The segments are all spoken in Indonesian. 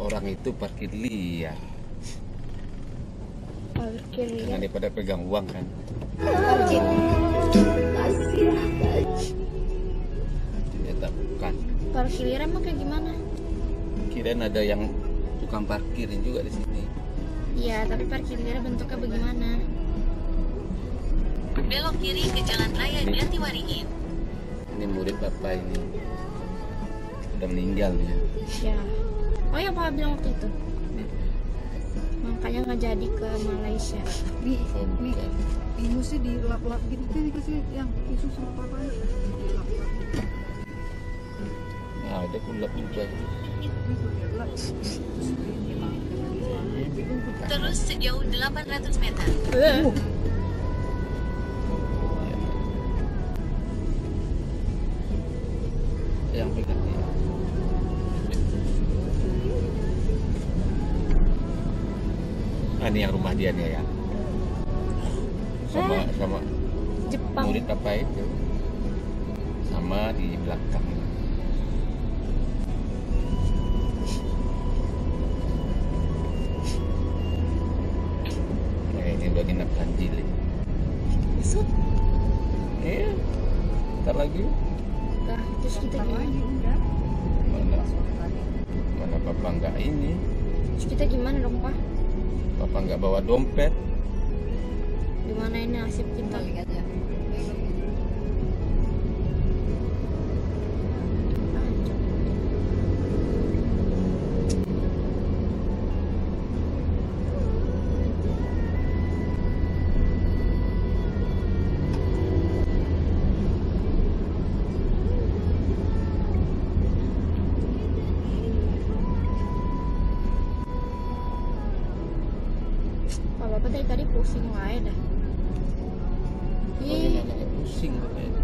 orang itu parkir liar. Parkir Karena liar. dia pada pegang uang kan. Parkir. Ternyata bukan. Parkir liar emang kayak gimana? Kirain ada yang tukang parkirin juga di sini. Iya, tapi parkir liar bentuknya bagaimana? Belok kiri ke Jalan Raya Jatiwaringin. Ini murid bapak ini. Udah meninggal dia. Ya. Oh ya, Pak bilang waktu itu. Makanya nggak jadi ke Malaysia. Nih, Oh, nih, bukan. mesti dilap-lap gitu kan dikasih yang khusus sama papanya. Dilap-lap. Nah, ada kulap juga. Terus sejauh 800 meter. Yang pegang dia. Nah, ini yang rumah dia nih ya. Sama Jepang. murid apa itu? Sama di belakang. Ini udah nginep ganjil. Besok. Ntar lagi. Nah, terus kita gimana? Lagi udah. Mana papa nggak ini? Terus kita gimana dong, Pak? Papa nggak bawa dompet. Gimana ini nasib kita? Balik aja. Pak Bapak dari tadi pusing wae dah. Ih, Bagaimana pusing katanya.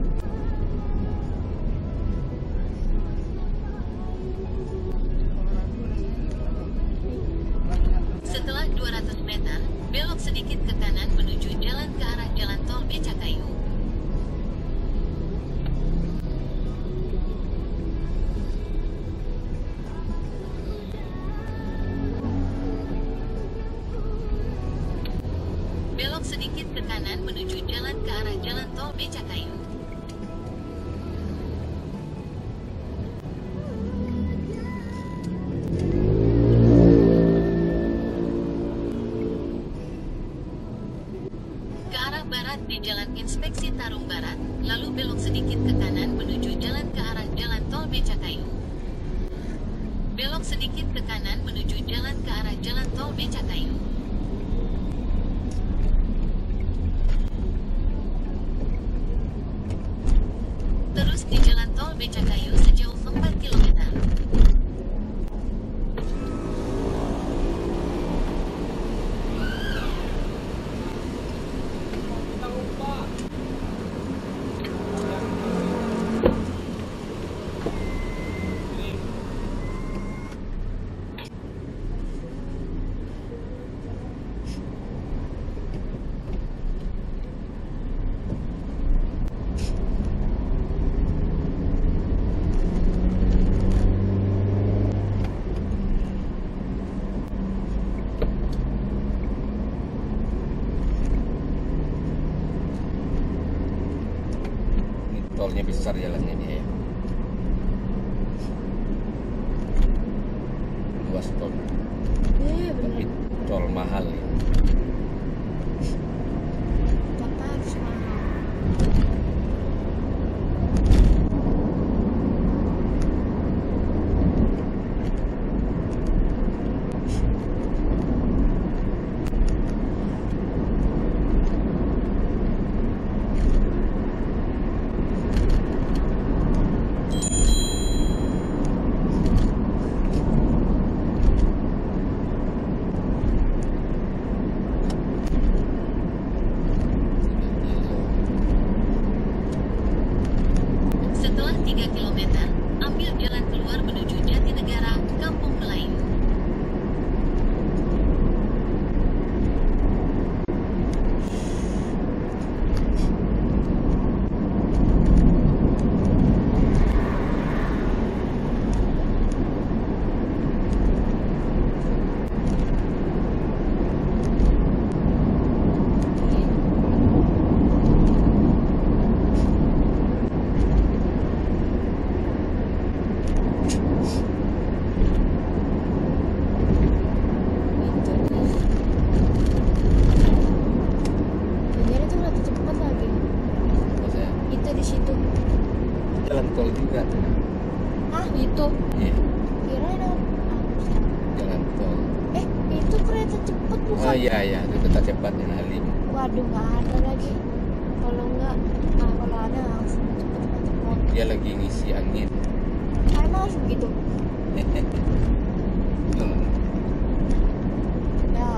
Setelah 200 meter, belok sedikit ke kanan menuju jalan ke arah Jalan Tol Becakayu. Belok sedikit ke kanan menuju jalan ke arah Jalan Tol Becakayu. Ke arah barat di Jalan Inspeksi Tarung Barat, lalu belok sedikit ke kanan menuju jalan ke arah Jalan Tol Becakayu. Belok sedikit ke kanan menuju jalan ke arah Jalan Tol Becakayu. Terus di Jalan Tol Becakayu sejauh 4 km. Ini tolnya besar jalannya dia ya. Luas tol. iya Tapi bener. tol mahal ya. Kota harus mahal. Setelah 3 km, ambil jalan keluar menuju Jatinegara, Kampung Melayu. situ? Jalan tol juga. Ah, itu. Iya, Kirain ah, jalan tol. itu kereta cepat bukan? Oh iya iya, itu kereta cepat yang Halim. Waduh, nggak ada lagi. Kalau nggak, kalau ada langsung cepet. Dia lagi ngisi angin. Emang harus begitu? Ya.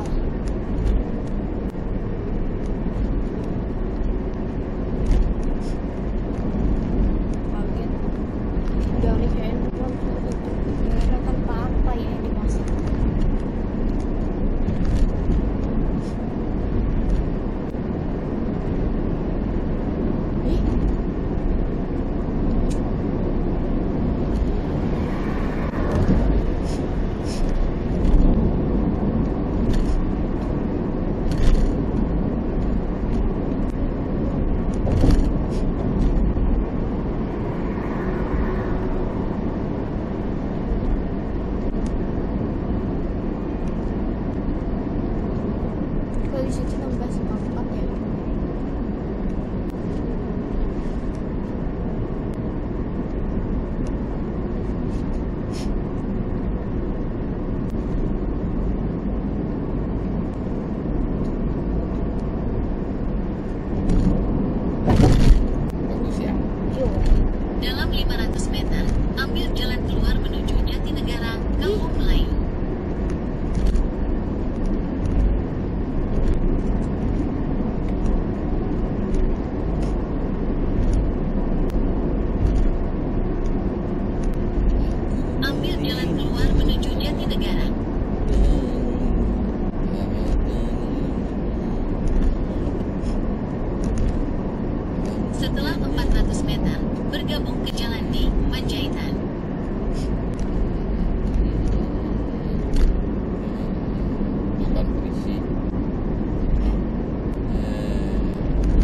Kaget. Dari handphone tuh kira kan apa ya yang dimaksud? Ih, kalau di situ 16.4 ya. Bagus ya. Yo. Dalam 500 meter, ambil jalan keluar menuju Jatinegara, Kampung Melayu. Ambil jalan keluar menuju Jatinegara. Setelah 400 meter, bergabung ke jalan di Panjaitan. Bukan polisi.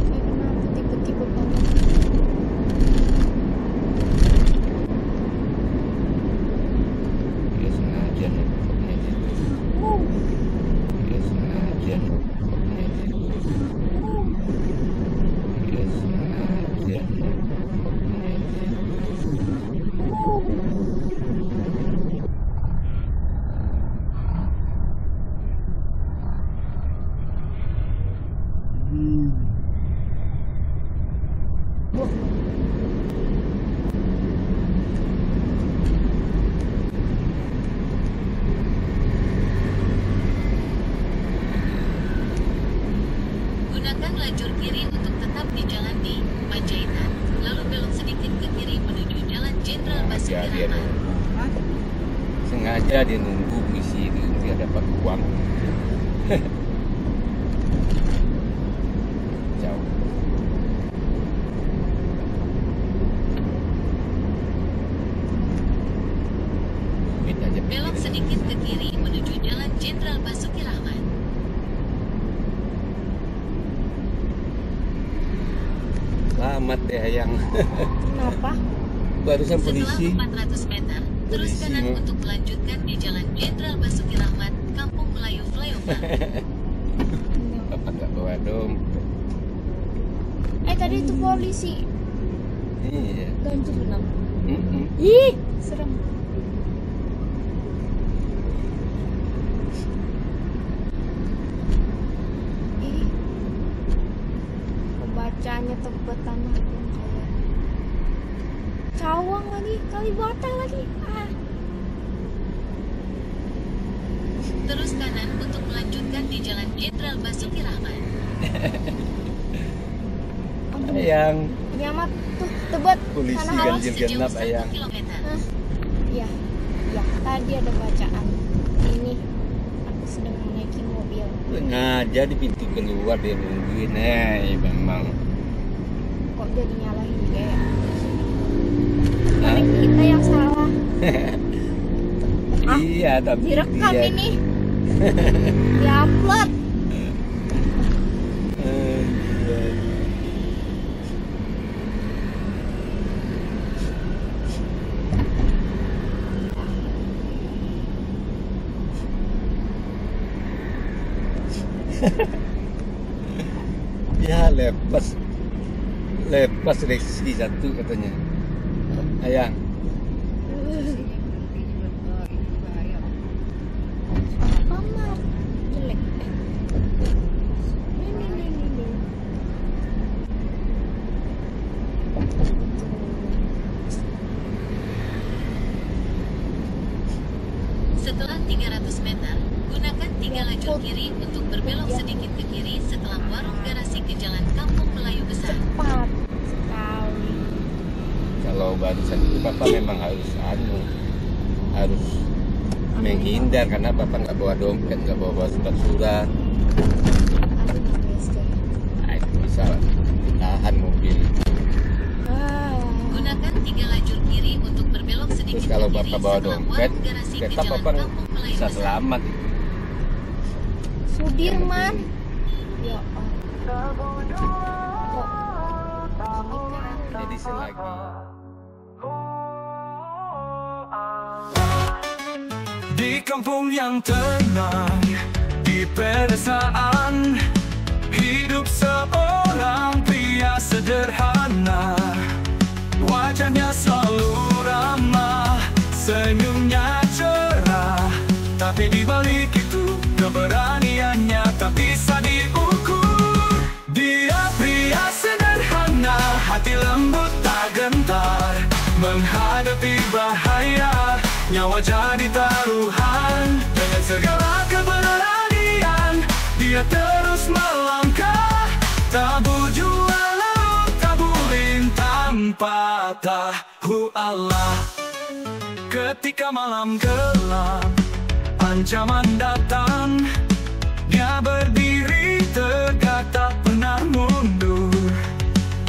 Kenapa tiba-tiba banget? Dia sengaja nih pokoknya gitu. Dia sengaja nih pokoknya gitu. Dia sengaja nih pokoknya gitu. Wah, Gunakan lajur kiri untuk tetap di jalan di Panjaitan, lalu belok sedikit ke kiri menuju Jalan Jenderal Basuki Sengaja dia Rahmat. nunggu. Sengaja dia nunggu misi itu dia dapat uang. Jauh. Duit aja Belok pikirin. sedikit ke kiri menuju Jalan Jenderal Basuki Rahmat. Selamat deh yang kenapa? barusan Setelah polisi. 400 meter, terus Polisi kanan mau- untuk melanjutkan di Jalan Jenderal Basuki Rahmat, Kampung Melayu Flyover. Bapak nggak bawa dompet. Tadi itu polisi Iya. ganjil genap. Mm-mm. Ih, serem. Ih, pembacanya tebet tanah pun kayak Cawang lagi, Kalibata lagi. Terus kanan untuk melanjutkan di Jalan Jenderal Basuki Rahmat. Aduh, Ayang. nyamat tuh tebet Polisi tanah awas. ganjil Sejauh genap 1 ayang. kilometer. Iya, iya. Tadi ada bacaan. Ini aku sedang menaiki mobil. Sengaja di pintu keluar dia nungguin. Memang. Kok jadi nyalahin dia ya? Hah? Paling kita yang salah. Ah, Iya, tapi direkam dia. ini. Diupload. Ya lepas lepas reaksi satu katanya. Ayang, Kamar jelek. Nih. Setelah 300 meter, gunakan 3 lajur kiri untuk berbelok sedikit ke kiri setelah warung garasi ke Jalan Kampung Melayu Besar. Cepat sekali. kalau barusan itu Papa memang harus menghindar karena Papa nggak bawa dompet, nggak bawa surat surat. Nah, itu bisa tahan mobil. Gunakan 3 lajur kiri untuk berbelok sedikit Terus kalau ke kiri Bapak bawa setelah dompet, warung garasi ke tetap Jalan Bapak Kampung Melayu bisa Besar. selamat. Sudirman. Ya Allah. Jadi selagi di kampung yang tenang, di pedesaan, hidup seorang pria sederhana. Wajahnya selalu ramah, senyumnya cerah, tapi di balik itu keberaniannya tak bisa diukur. Dia pria sederhana, hati lembut tak gentar, menghadapi bahaya, nyawa jadi taruhan. Dengan segala keberanian, dia terus melangkah, tabu jua laut, tabu lintang patah. Allah. Ketika malam gelap, ancaman datang, dia berdiri tegak tak pernah mundur.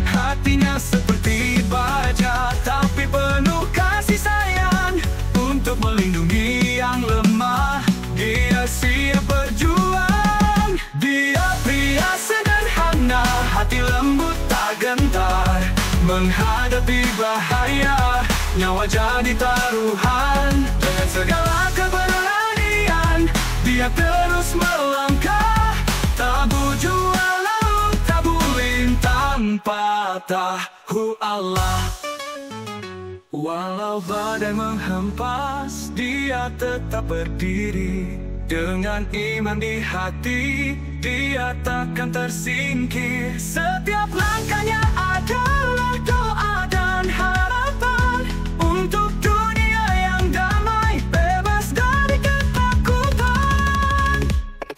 Hatinya seperti baja, tapi penuh kasih sayang. Untuk melindungi yang lemah, dia siap berjuang. Dia pria sederhana, hati lembut tak gentar, menghadapi bahaya, nyawa jadi taruhan. Dengan segala keberanian, dia terus melangkah, tabu jua laut, tabu lintang patah. Allah. Walau badai menghempas, dia tetap berdiri. Dengan iman di hati, dia takkan tersingkir. Setiap langkahnya adalah doa dan harapan untuk dunia yang damai, bebas dari ketakutan.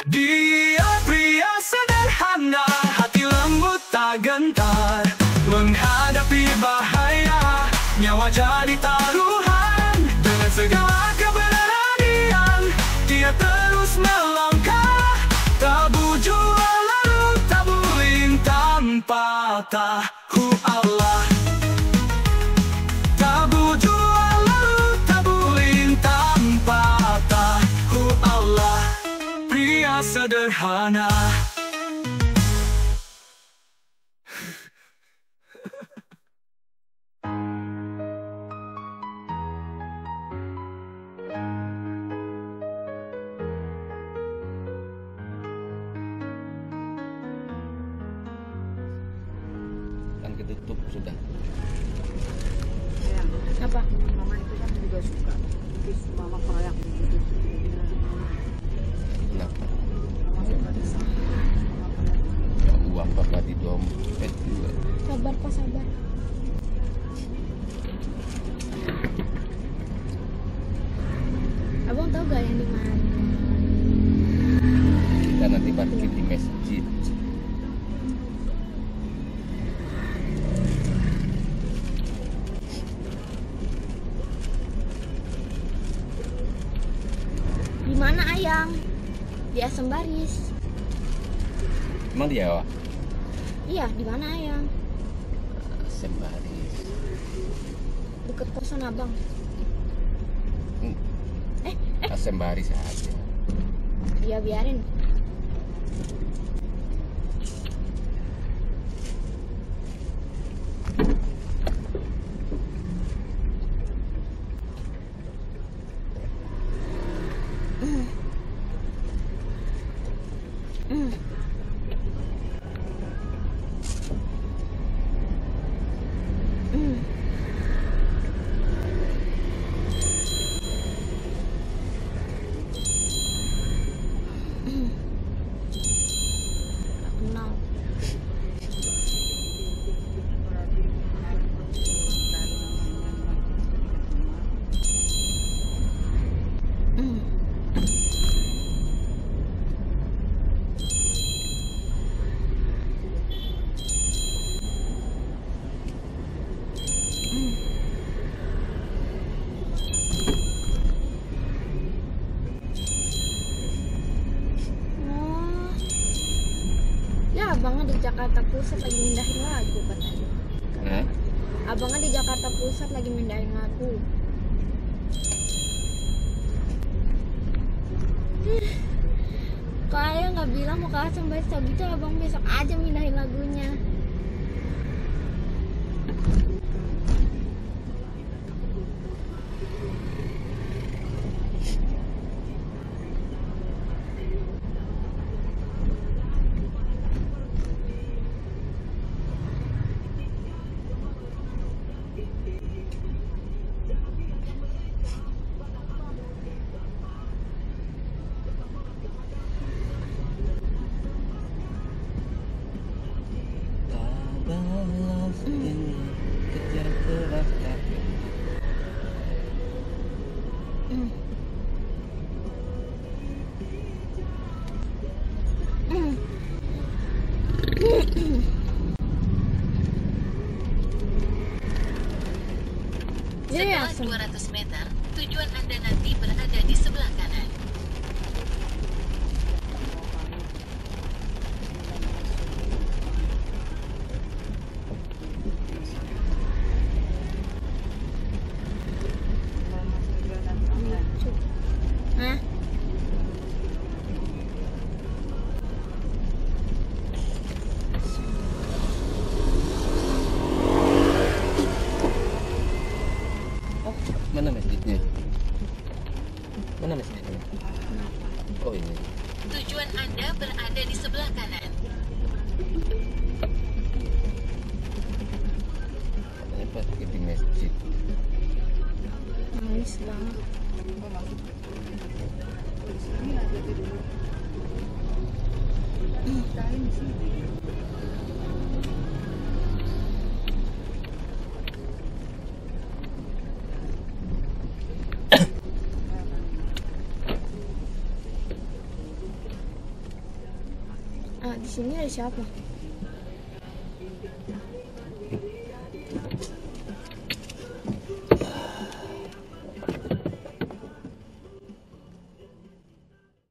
Dia pria sederhana, hati lembut tak gentar, menghadapi bahaya, nyawa jadi taruhan. Dengan segala keberanian, dia terus melangkah, tabu jua laut, tabu lintang patah. Allah. Tabu jua laut, tabu lintang patah. Allah. Pria sederhana. kan ketutup sudah. Ya, Apa? mama itu kan juga suka. Terus mama koyak gitu. Kenapa? Mama suka di sana. Mama koyak. Ya, uang Papa di dompet juga. Sabar Pak, sabar. Abang tahu gak yang di mana? Kita nanti parkir di masjid. Di mana Ayang? Di Asam Baris. Emang dia Wak? Iya, di mana Ayang? Sembaris. Deket kosan Abang. Sembaris aja. Ya biarin. Jakarta Pusat lagi mindahin lagu katanya. Hah? Abangnya di Jakarta Pusat lagi mindahin lagu. Kalau ayah nggak bilang mau kalah sampai gitu, abang besok aja mindahin lagunya. Balas ini kejar keras kaki. Iya, Setelah 200 meter, tujuan Anda nanti berada di sebelah kanan. Hah? Mana masjidnya? Mana masjidnya? Oh ini. Tujuan Anda berada di sebelah kanan. Katanya pakai di masjid. Nangis banget. Ini aja dulu. Cari di sini. Di sini ada siapa?